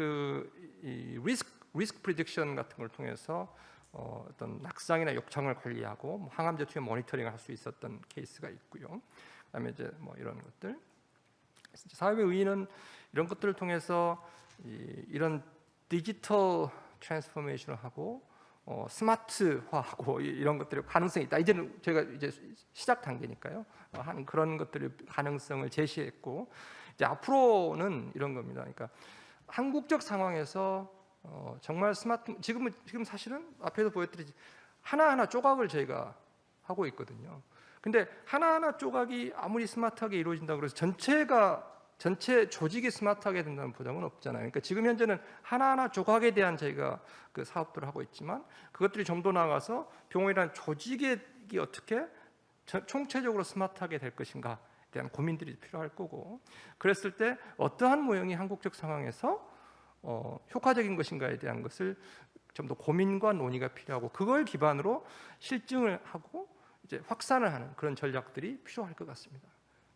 이 리스크 프리딕션 같은 걸 통해서 어떤 낙상이나 욕창을 관리하고 항암제 투여 모니터링을 할 수 있었던 케이스가 있고요. 그다음에 이제 뭐 이런 것들, 사업의 의의는 이런 것들을 통해서 이런 디지털 트랜스포메이션을 하고 스마트화하고 이런 것들의 가능성이 있다. 이제는 저희가 이제 시작 단계니까요. 하는 그런 것들의 가능성을 제시했고, 이제 앞으로는 이런 겁니다. 그러니까 한국적 상황에서 정말 지금 사실은 앞에서 보여드리지 하나하나 조각을 저희가 하고 있거든요. 근데 하나하나 조각이 아무리 스마트하게 이루어진다고 해서 전체 조직이 스마트하게 된다는 보장은 없잖아요. 그러니까 지금 현재는 하나하나 조각에 대한 저희가 그 사업들을 하고 있지만, 그것들이 좀 더 나아가서 병원이라는 조직이 어떻게 총체적으로 스마트하게 될 것인가에 대한 고민들이 필요할 거고, 그랬을 때 어떠한 모형이 한국적 상황에서 효과적인 것인가에 대한 것을 좀 더 고민과 논의가 필요하고, 그걸 기반으로 실증을 하고 이제 확산을 하는 그런 전략들이 필요할 것 같습니다.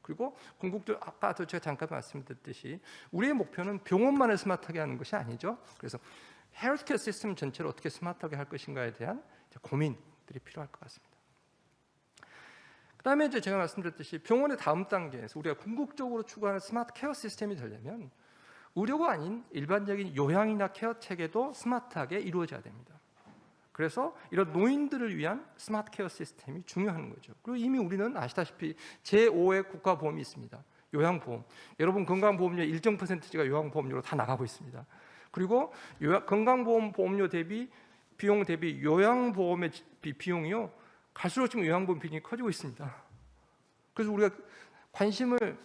그리고 궁극적으로 아까도 제가 잠깐 말씀드렸듯이 우리의 목표는 병원만을 스마트하게 하는 것이 아니죠. 그래서 헬스케어 시스템 전체를 어떻게 스마트하게 할 것인가에 대한 고민들이 필요할 것 같습니다. 그다음에 이제 제가 말씀드렸듯이 병원의 다음 단계에서 우리가 궁극적으로 추구하는 스마트 케어 시스템이 되려면 의료가 아닌 일반적인 요양이나 케어 체계도 스마트하게 이루어져야 됩니다. 그래서 이런 노인들을 위한 스마트 케어 시스템이 중요한 거죠. 그리고 이미 우리는 아시다시피 제5의 국가보험이 있습니다. 요양보험. 여러분 건강보험료 일정 퍼센트가 요양보험료로 다 나가고 있습니다. 그리고 건강보험 보험료 비용 대비 요양보험의 비용이요, 갈수록 지금 요양보험 비중이 커지고 있습니다. 그래서 우리가 관심을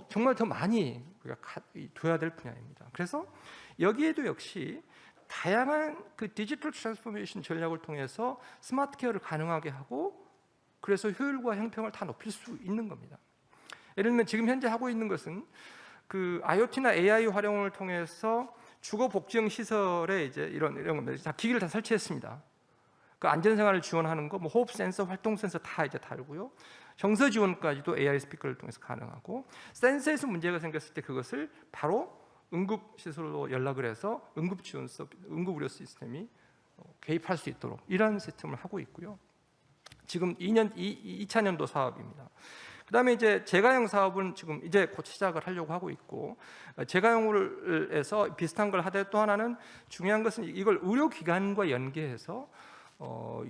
정말 더 많이 우리가 둬야 될 분야입니다. 그래서 여기에도 역시 다양한 그 디지털 트랜스포메이션 전략을 통해서 스마트 케어를 가능하게 하고, 그래서 효율과 형평을 다 높일 수 있는 겁니다. 예를 들면 지금 현재 하고 있는 것은 그 IoT나 AI 활용을 통해서 주거 복지형 시설에 이제 이런 겁니다. 다 기기를 다 설치했습니다. 그 안전생활을 지원하는 거, 뭐 호흡 센서, 활동 센서 다 이제 달고요. 정서 지원까지도 AI 스피커를 통해서 가능하고, 센서에서 문제가 생겼을 때 그것을 바로 응급시설로 연락을 해서 응급지원 서비스, 응급의료 시스템이 개입할 수 있도록 이런 시스템을 하고 있고요. 지금 2차년도 사업입니다. 그다음에 이제 제가용 사업은 지금 이제 곧 시작을 하려고 하고 있고, 제가용을 해서 비슷한 걸 하되 또 하나는 중요한 것은 이걸 의료기관과 연계해서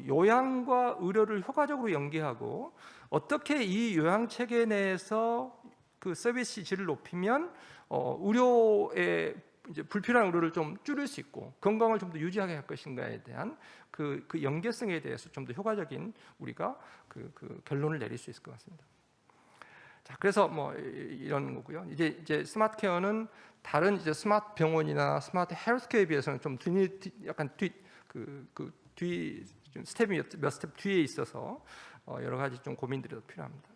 요양과 의료를 효과적으로 연계하고 어떻게 이 요양 체계 내에서 그 서비스 질을 높이면 의료의 이제 불필요한 의료를 좀 줄일 수 있고 건강을 좀 더 유지하게 할 것인가에 대한 그 연계성에 대해서 좀 더 효과적인 우리가 그 결론을 내릴 수 있을 것 같습니다. 자, 그래서 뭐 이런 거고요. 이제 스마트 케어는 다른 이제 스마트 병원이나 스마트 헬스케어에 비해서는 좀 약간 뒤 스텝이 몇 스텝 뒤에 있어서 여러 가지 좀 고민들이 더 필요합니다.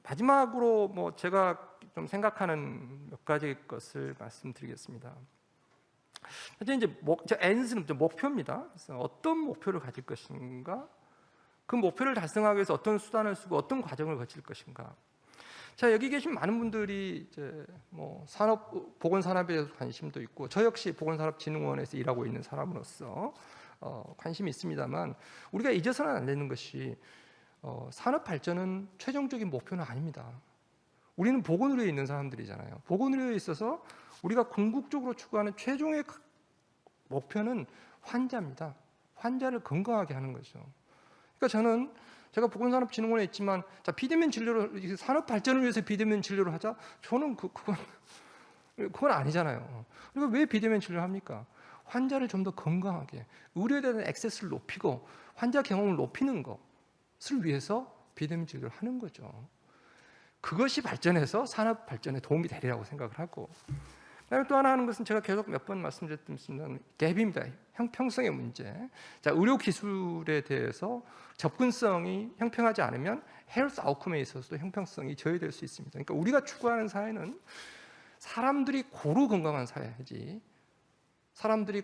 마지막으로 뭐 제가 좀 생각하는 몇 가지 것을 말씀드리겠습니다. 현재 이제 N은 목표입니다. 그래서 어떤 목표를 가질 것인가, 그 목표를 달성하기 위해서 어떤 수단을 쓰고 어떤 과정을 거칠 것인가. 자, 여기 계신 많은 분들이 이제 뭐 보건산업에 대해서 관심도 있고, 저 역시 보건산업진흥원에서 일하고 있는 사람으로서 관심이 있습니다만, 우리가 잊어서는 안 되는 것이 산업 발전은 최종적인 목표는 아닙니다. 우리는 보건의료에 있는 사람들이잖아요. 보건의료에 있어서 우리가 궁극적으로 추구하는 최종의 목표는 환자입니다. 환자를 건강하게 하는 거죠. 그러니까 제가 보건산업진흥원에 있지만, 자, 비대면 진료를 산업 발전을 위해서 비대면 진료를 하자. 저는 그건 아니잖아요. 그리고 왜 비대면 진료를 합니까? 환자를 좀 더 건강하게, 의료에 대한 액세스를 높이고 환자 경험을 높이는 것을 위해서 비대면 진료를 하는 거죠. 그것이 발전해서 산업 발전에 도움이 되리라고 생각을 하고, 그다음에 또 하나 하는 것은 제가 계속 몇 번 말씀드렸던 갭입니다. 형평성의 문제. 자, 의료 기술에 대해서 접근성이 형평하지 않으면 헬스 아웃컴에 있어서도 형평성이 저해될 수 있습니다. 그러니까 우리가 추구하는 사회는 사람들이 고루 건강한 사회지, 사람들이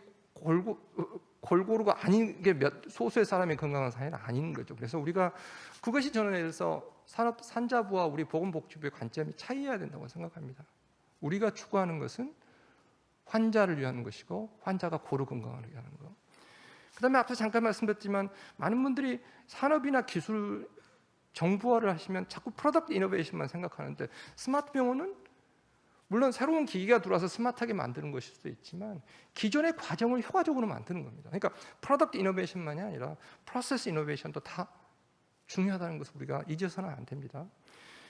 골고루가 아닌 게 소수의 사람이 건강한 사회는 아닌 거죠. 그래서 우리가 그것이 저는 예를 들어서 산자부와 우리 보건복지부의 관점이 차이해야 된다고 생각합니다. 우리가 추구하는 것은 환자를 위한 것이고 환자가 고루 건강하게 하는 것. 그다음에 앞서 잠깐 말씀드렸지만 많은 분들이 산업이나 기술 정부화를 하시면 자꾸 프로덕트 이노베이션만 생각하는데, 스마트 병원은 물론 새로운 기기가 들어와서 스마트하게 만드는 것일 수도 있지만 기존의 과정을 효과적으로 만드는 겁니다. 그러니까 프로덕트 이노베이션만이 아니라 프로세스 이노베이션도 다 중요하다는 것을 우리가 잊어서는 안 됩니다.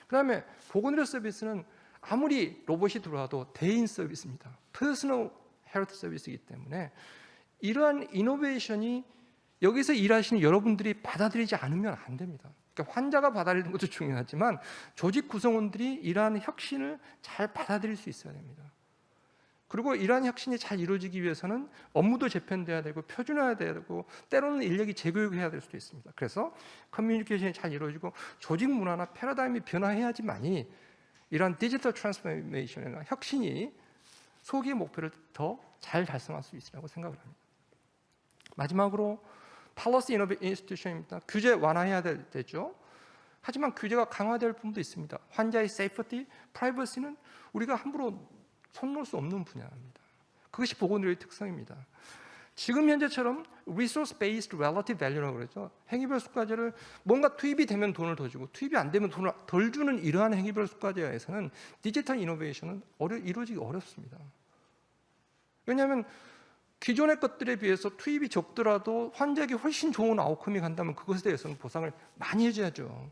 그다음에 보건의료 서비스는 아무리 로봇이 들어와도 대인 서비스입니다. 퍼스널 헬스 서비스이기 때문에 이러한 이노베이션이 여기서 일하시는 여러분들이 받아들이지 않으면 안 됩니다. 그러니까 환자가 받아들이는 것도 중요하지만 조직 구성원들이 이러한 혁신을 잘 받아들일 수 있어야 됩니다. 그리고 이러한 혁신이 잘 이루어지기 위해서는 업무도 재편돼야 되고 표준화해야 되고 때로는 인력이 재교육해야 될 수도 있습니다. 그래서 커뮤니케이션이 잘 이루어지고 조직 문화나 패러다임이 변화해야지만이 이러한 디지털 트랜스포메이션이나 혁신이 소기의 목표를 더 잘 달성할 수 있으라고 생각을 합니다. 마지막으로 policy institution입니다. 규제 완화해야 되죠. 하지만 규제가 강화될 부분도 있습니다. 환자의 safety, privacy는 우리가 함부로 손 놓을 수 없는 분야입니다. 그것이 보건의료의 특성입니다. 지금 현재처럼 resource based relative value라고 그러죠. 행위별 수가제를 뭔가 투입이 되면 돈을 더 주고 투입이 안 되면 돈을 덜 주는 이러한 행위별 수가제에서는 디지털 이노베이션은 이루어지기 어렵습니다. 왜냐하면 기존의 것들에 비해서 투입이 적더라도 환자에게 훨씬 좋은 아웃컴이 간다면 그것에 대해서는 보상을 많이 해줘야죠.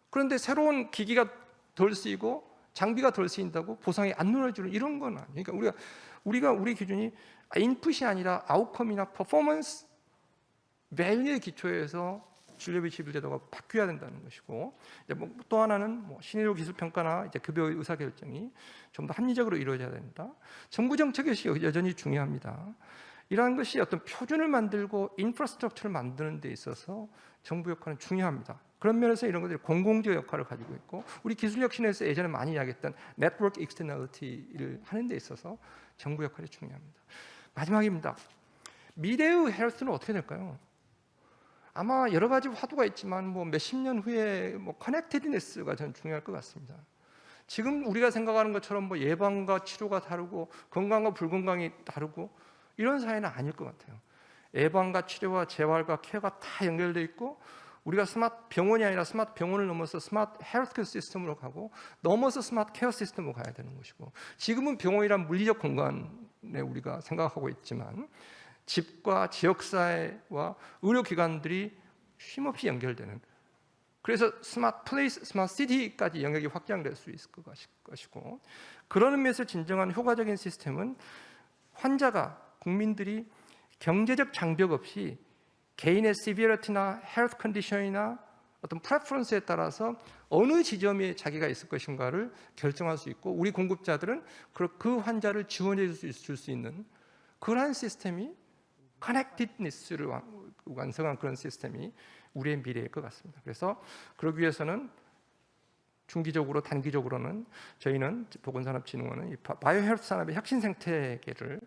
그런데 새로운 기기가 덜 쓰이고 장비가 덜 쓰인다고 보상이 안 누려지는 이런 건 아니에요. 그러니까 우리 기준이 인풋이 아니라 아웃컴이나 퍼포먼스 밸류의 기초에서 진료비 지불 제도가 바뀌어야 된다는 것이고, 이제 또 하나는 신의료 기술 평가나 이제 급여 의사 결정이 좀 더 합리적으로 이루어져야 된다. 정부 정책이 여전히 중요합니다. 이러한 것이 어떤 표준을 만들고 인프라스트럭처를 만드는 데 있어서 정부 역할은 중요합니다. 그런 면에서 이런 것들이 공공적 역할을 가지고 있고, 우리 기술혁신에서 예전에 많이 이야기했던 네트워크 익스터널리티를 하는 데 있어서 정부 역할이 중요합니다. 마지막입니다. 미래의 헬스는 어떻게 될까요? 아마 여러 가지 화두가 있지만 뭐 몇십 년 후에 뭐 커넥티드니스가 저는 중요할 것 같습니다. 지금 우리가 생각하는 것처럼 뭐 예방과 치료가 다르고 건강과 불건강이 다르고 이런 사회는 아닐 것 같아요. 예방과 치료와 재활과 케어가 다 연결되어 있고 우리가 스마트 병원이 아니라 스마트 병원을 넘어서 스마트 헬스케어 시스템으로 가고 넘어서 스마트 케어 시스템으로 가야 되는 것이고 지금은 병원이란 물리적 공간에 우리가 생각하고 있지만 집과 지역사회와 의료기관들이 쉼없이 연결되는 그래서 스마트 플레이스, 스마트 시티까지 영역이 확장될 수 있을 것이고 그런 의미에서 진정한 효과적인 시스템은 환자가 국민들이 경제적 장벽 없이 개인의 시비어리티나 헬스 컨디션이나 어떤 프레퍼런스에 따라서 어느 지점에 자기가 있을 것인가를 결정할 수 있고 우리 공급자들은 그 환자를 지원해 줄 수 있는 그러한 시스템이 커넥티드니스를 완성한 그런 시스템이 우리의 미래일 것 같습니다. 그래서 그러기 위해서는 중기적으로 단기적으로는 저희는 보건산업진흥원은 바이오 헬스 산업의 혁신 생태계를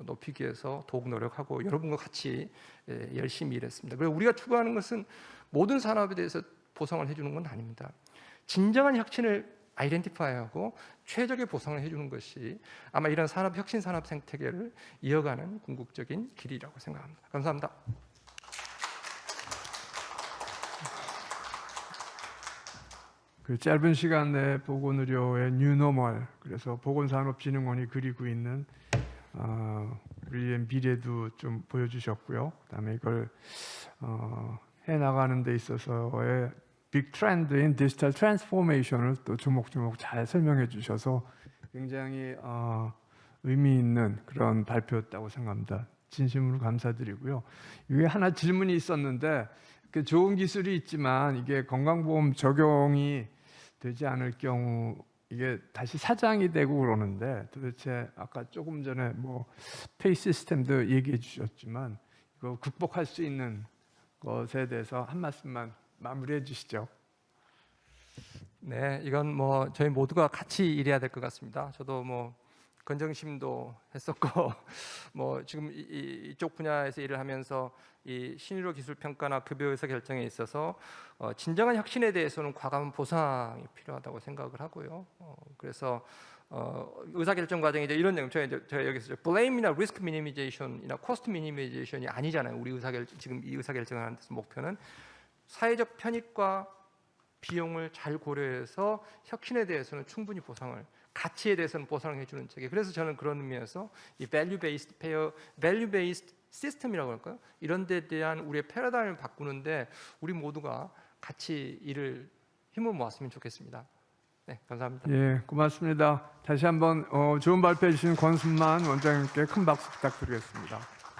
높이기 위해서 더욱 노력하고 여러분과 같이 열심히 일했습니다. 그리고 우리가 추구하는 것은 모든 산업에 대해서 보상을 해주는 건 아닙니다. 진정한 혁신을 아이덴티파이하고 최적의 보상을 해주는 것이 아마 이런 산업 혁신 산업 생태계를 이어가는 궁극적인 길이라고 생각합니다. 감사합니다. 그 짧은 시간 내에 보건의료의 뉴노멀 그래서 보건산업진흥원이 그리고 있는 우리의 미래도 좀 보여주셨고요. 그다음에 이걸 해 나가는 데 있어서의 빅 트렌드인 디지털 트랜스포메이션을 또 조목조목 잘 설명해 주셔서 굉장히 의미 있는 그런 발표였다고 생각합니다. 진심으로 감사드리고요. 이게 하나 질문이 있었는데 좋은 기술이 있지만 이게 건강보험 적용이 되지 않을 경우 이게 다시 사장이 되고 그러는데 도대체 아까 조금 전에 뭐 페이 시스템도 얘기해 주셨지만 이거 극복할 수 있는 것에 대해서 한 말씀만 마무리해 주시죠. 네, 이건 뭐 저희 모두가 같이 일해야 될 것 같습니다. 저도 뭐 건정심도 했었고 뭐 지금 이쪽 분야에서 일을 하면서 이 신의료 기술 평가나 급여 의사 결정에 있어서 진정한 혁신에 대해서는 과감한 보상이 필요하다고 생각을 하고요. 그래서 의사 결정 과정에 이제 이런 내용 저희 여기서 blame이나 risk minimization이나 cost minimization이 아니잖아요. 우리 지금 이 의사 결정을 하는 데서 목표는 사회적 편익과 비용을 잘 고려해서 혁신에 대해서는 충분히 보상을 가치에 대해서는 보상을 해주는 체계. 그래서 저는 그런 의미에서 이 value-based payer, value-based 시스템이라고 할까요? 이런 데 대한 우리의 패러다임을 바꾸는데 우리 모두가 같이 힘을 모았으면 좋겠습니다. 네, 감사합니다. 예, 고맙습니다. 다시 한번 좋은 발표해 주신 권순만 원장님께 큰 박수 부탁드리겠습니다.